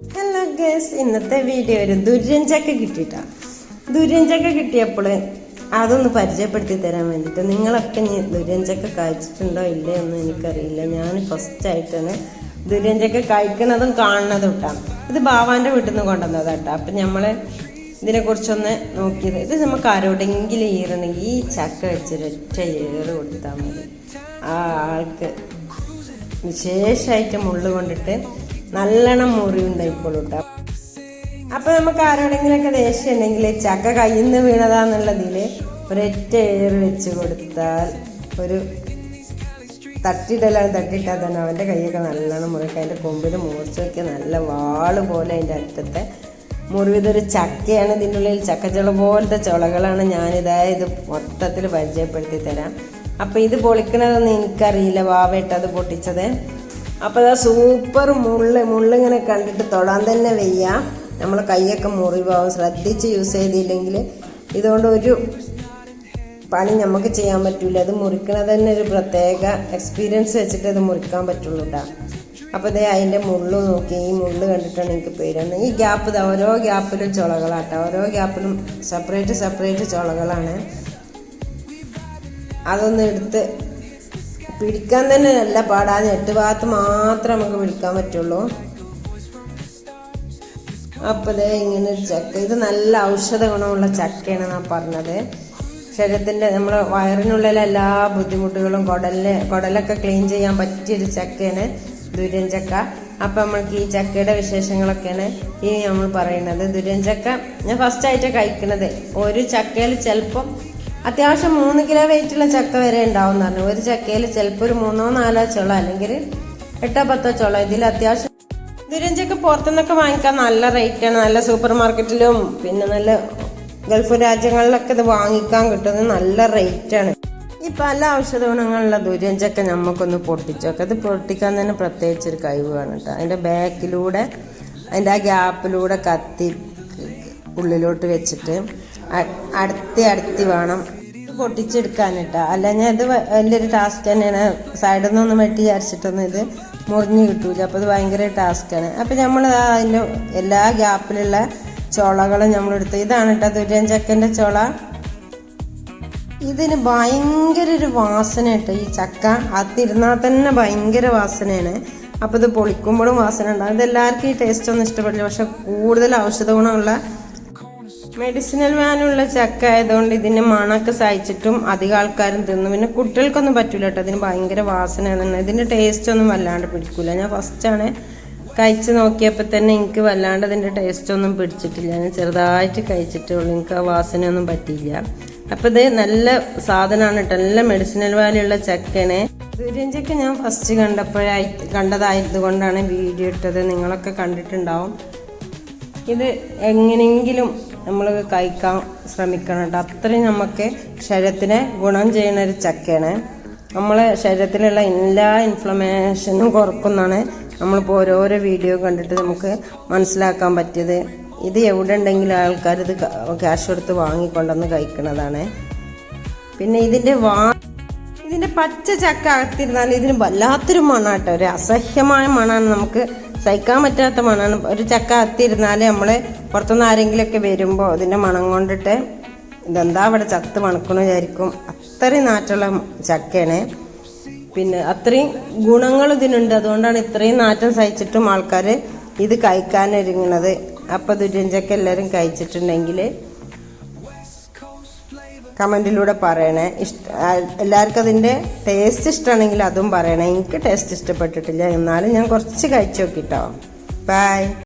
Hello guys, ഇന്നത്തെ video ഒരു ദുര്യഞ്ചക്ക കിട്ടിയിട്ടാ. ദുര്യഞ്ചക്ക കിട്ടിയപ്പോൾ അതൊന്ന് പരിചയപ്പെടുത്തി തരാൻ വേണ്ടിയിട്ട്. നിങ്ങളൊക്കെ ദുര്യഞ്ചക്ക കഴിച്ചിട്ടുണ്ടോ ഇല്ലേ ഒന്നും എനിക്കറിയില്ല. ഞാൻ ഫസ്റ്റ് ആയിട്ടാണ് ദുര്യഞ്ചക്ക കഴിക്കുന്നതും കാണുന്നതും ഇട്ടാണ്. ഇത് ബാവാൻ്റെ വീട്ടിൽ നിന്ന് കൊണ്ടുവന്നതാട്ടോ. അപ്പം നമ്മൾ ഇതിനെക്കുറിച്ചൊന്ന് നോക്കിയത്. ഇത് നമുക്ക് ആരോടെങ്കിലും ഈറണമെങ്കിൽ ഈ ചക്ക വെച്ചൊരൊറ്റ ഏറ് കൊടുത്താൽ മതി. ആ ആൾക്ക് വിശേഷമായിട്ട് മുള്ളു കൊണ്ടിട്ട് നല്ലോണം മുറിവുണ്ടായിക്കോളൂ കേട്ടോ. അപ്പോൾ നമുക്ക് ആരോടെങ്കിലൊക്കെ ദേഷ്യം ഉണ്ടെങ്കിൽ ചക്ക കയ്യിൽ നിന്ന് വീണതാന്നുള്ളതിൽ ഒരൊറ്റ ഏറ് വെച്ച് കൊടുത്താൽ, ഒരു തട്ടിയിട്ടാൽ തന്നെ അവൻ്റെ കൈയൊക്കെ നല്ലോണം മുറിക്കുക. അതിൻ്റെ കൊമ്പിൽ മൂർച്ചയൊക്കെ നല്ല വാള് പോലെ അതിൻ്റെ അറ്റത്തെ മുറിവ്. ഇതൊരു ചക്കയാണ്, ഇതിൻ്റെ ഉള്ളിൽ ചക്കച്ചുള പോലത്തെ ചുളകളാണ്. ഞാനിതായത് മൊത്തത്തിൽ പരിചയപ്പെടുത്തി തരാം. അപ്പോൾ ഇത് പൊളിക്കണതൊന്നും എനിക്കറിയില്ല, വാവയിട്ടത് പൊട്ടിച്ചത്. അപ്പോൾ അതാ സൂപ്പർ മുള്ളിങ്ങനെ കണ്ടിട്ട് തൊടാൻ തന്നെ വയ്യ. നമ്മൾ കൈയൊക്കെ മുറിവാകും. ശ്രദ്ധിച്ച് യൂസ് ചെയ്തില്ലെങ്കിൽ ഇതുകൊണ്ട് ഒരു പണി നമുക്ക് ചെയ്യാൻ പറ്റില്ല. അത് മുറിക്കണത് തന്നെ ഒരു പ്രത്യേക എക്സ്പീരിയൻസ് വെച്ചിട്ട് അത് മുറിക്കാൻ പറ്റുള്ളൂ കേട്ടോ. അപ്പോൾ ഇതേ അതിൻ്റെ മുള്ളു നോക്കി, ഈ മുള്ളു കണ്ടിട്ടാണ് എനിക്ക് പേരുന്നത്. ഈ ഗ്യാപ്പ് ഓരോ ഗ്യാപ്പിലും ചുളകളാട്ടോ, ഓരോ ഗ്യാപ്പിലും സെപ്പറേറ്റ് ചുളകളാണ്. അതൊന്ന് എടുത്ത് പിടിക്കാൻ തന്നെ നല്ല പാടാ. 8 ഭാഗത്ത് മാത്രം നമുക്ക് പിടിക്കാൻ പറ്റുള്ളൂ. അപ്പോൾ ഇതേ ഇങ്ങനെ ഒരു ചക്ക, ഇത് നല്ല ഔഷധ ഗുണമുള്ള ചക്കയാണ് ഞാൻ പറഞ്ഞത്. ശരീരത്തിൻ്റെ നമ്മുടെ വയറിനുള്ളിലെ എല്ലാ ബുദ്ധിമുട്ടുകളും കുടലൊക്കെ ക്ലീൻ ചെയ്യാൻ പറ്റിയൊരു ചക്കയാണ് ദുര്യഞ്ചക്ക. അപ്പം നമ്മൾക്ക് ഈ ചക്കയുടെ വിശേഷങ്ങളൊക്കെയാണ് ഈ നമ്മൾ പറയുന്നത്. ദുര്യഞ്ചക്ക ഞാൻ ഫസ്റ്റായിട്ട് കഴിക്കുന്നത്. ഒരു ചക്കയിൽ ചിലപ്പം അത്യാവശ്യം 3 കിലോ വെയിറ്റുള്ള ചക്ക വരെ ഉണ്ടാവും എന്ന് പറഞ്ഞു. ഒരു ചക്കയിൽ ചിലപ്പോൾ ഒരു 3-4 ചുള അല്ലെങ്കിൽ 8-10 ചുള. ഇതിൽ അത്യാവശ്യം ദുര്യഞ്ചക്ക പുറത്തുനിന്നൊക്കെ വാങ്ങിക്കാൻ നല്ല റേറ്റാണ്. നല്ല സൂപ്പർ മാർക്കറ്റിലും പിന്നെ നല്ല ഗൾഫ് രാജ്യങ്ങളിലൊക്കെ ഇത് വാങ്ങിക്കാൻ കിട്ടുന്നത് നല്ല റേറ്റാണ്. ഈ പല ഔഷധ ഗുണങ്ങളുള്ള ദുര്യഞ്ചക്ക നമുക്കൊന്ന് പൊട്ടിച്ചോക്കെ. അത് പൊട്ടിക്കാൻ തന്നെ പ്രത്യേകിച്ചൊരു കഴിവ് വേണം കേട്ടോ. അതിൻ്റെ ബാക്കിലൂടെ അതിൻ്റെ ആ ഗ്യാപ്പിലൂടെ കത്തി ഉള്ളിലോട്ട് വെച്ചിട്ട് അടുത്തി വേണം പൊട്ടിച്ചെടുക്കാൻ കേട്ടോ. അല്ലെങ്കിൽ ഇത് വലിയൊരു ടാസ്ക് തന്നെയാണ്. സൈഡിൽ നിന്നൊന്നും വെട്ടി വിചാരിച്ചിട്ടൊന്നും ഇത് മുറിഞ്ഞ് കിട്ടൂല. അപ്പോൾ ഇത് ഭയങ്കര ടാസ്ക്കാണ്. അപ്പോൾ നമ്മൾ അതിൻ്റെ എല്ലാ ഗ്യാപ്പിലുള്ള ചുളകളും നമ്മളെടുത്ത്, ഇതാണ് കേട്ടോ ദുര്യഞ്ചക്കൻ്റെ ചുള. ഇതിന് ഭയങ്കര ഒരു വാസന കേട്ടോ. ഈ ചക്ക അത്തിരുന്നാൽ തന്നെ ഭയങ്കര വാസനയാണ്. അപ്പോൾ ഇത് പൊളിക്കുമ്പോഴും വാസന ഉണ്ടാകും. ഇതെല്ലാവർക്കും ഈ ടേസ്റ്റ് ഒന്നും ഇഷ്ടപ്പെടില്ല. പക്ഷെ കൂടുതൽ ഔഷധ ഗുണമുള്ള മെഡിസിനൽ വാല്യുള്ള ചക്ക ആയതുകൊണ്ട് ഇതിൻ്റെ മണമൊക്കെ സഹിച്ചിട്ടും അധികം ആൾക്കാരും തിന്നു. പിന്നെ കുട്ടികൾക്കൊന്നും പറ്റില്ല കേട്ടോ. ഇതിന് ഭയങ്കര വാസനയാണ്. ഇതിൻ്റെ ടേസ്റ്റ് ഒന്നും വല്ലാണ്ട് പിടിക്കില്ല. ഞാൻ ഫസ്റ്റാണ് കഴിച്ച് നോക്കിയപ്പോൾ തന്നെ എനിക്ക് വല്ലാണ്ട് അതിൻ്റെ ടേസ്റ്റ് ഒന്നും പിടിച്ചിട്ടില്ല. ഞാൻ ചെറുതായിട്ട് കഴിച്ചിട്ടുള്ളൂ. എനിക്ക് ആ വാസനയൊന്നും പറ്റിയില്ല. അപ്പോൾ ഇത് നല്ല സാധനമാണ് കേട്ടോ. നല്ല മെഡിസിനൽ വാല്യുള്ള ചക്കയാണ്. ദുര്യഞ്ചക്ക ഞാൻ ഫസ്റ്റ് കണ്ടതായത് കൊണ്ടാണ് വീഡിയോ ഇട്ടത്. നിങ്ങളൊക്കെ കണ്ടിട്ടുണ്ടാവും. ഇത് എങ്ങനെയെങ്കിലും നമ്മൾ കഴിക്കാൻ ശ്രമിക്കണം കേട്ടോ. അത്രയും നമുക്ക് ശരീരത്തിന് ഗുണം ചെയ്യുന്ന ഒരു ചക്കയാണ്. നമ്മളെ ശരീരത്തിലുള്ള എല്ലാ ഇൻഫ്ലമേഷനും കുറക്കുന്നതാണ് നമ്മളിപ്പോൾ ഓരോരോ വീഡിയോ കണ്ടിട്ട് നമുക്ക് മനസ്സിലാക്കാൻ പറ്റിയത്. ഇത് എവിടെ ഉണ്ടെങ്കിലും ആൾക്കാർ ഇത് ക്യാഷ് കൊടുത്ത് വാങ്ങിക്കൊണ്ടുവന്ന് കഴിക്കുന്നതാണ്. പിന്നെ ഇതിൻ്റെ പച്ച ചക്ക അകത്തിരുന്നാൽ ഇതിന് വല്ലാത്തൊരു മണമാണ് കേട്ടോ. ഒരു അസഹ്യമായ മണമാണ്, നമുക്ക് സഹിക്കാൻ പറ്റാത്ത മണമാണ്. ഒരു ചക്ക അകത്തിരുന്നാൽ നമ്മൾ പുറത്തുനിന്ന് ആരെങ്കിലുമൊക്കെ വരുമ്പോൾ അതിൻ്റെ മണം കൊണ്ടിട്ട് ഇതെന്താ അവിടെ ചത്ത് മണക്കണമെന്ന് വിചാരിക്കും. അത്രയും നാറ്റുള്ള ചക്കയാണ്. പിന്നെ അത്രയും ഗുണങ്ങൾ ഇതിനുണ്ട്. അതുകൊണ്ടാണ് ഇത്രയും നാറ്റം സഹിച്ചിട്ടും ആൾക്കാർ ഇത് കഴിക്കാനൊരുങ്ങുന്നത്. അപ്പോൾ ദുര്യഞ്ചക്ക എല്ലാവരും കഴിച്ചിട്ടുണ്ടെങ്കിൽ കമൻറ്റിലൂടെ പറയണേ. എല്ലാവർക്കും അതിൻ്റെ ടേസ്റ്റ് ഇഷ്ടമാണെങ്കിൽ അതും പറയണേ. എനിക്ക് ടേസ്റ്റ് ഇഷ്ടപ്പെട്ടിട്ടില്ല, എന്നാലും ഞാൻ കുറച്ച് കഴിച്ചു നോക്കിട്ടോ. ബൈ.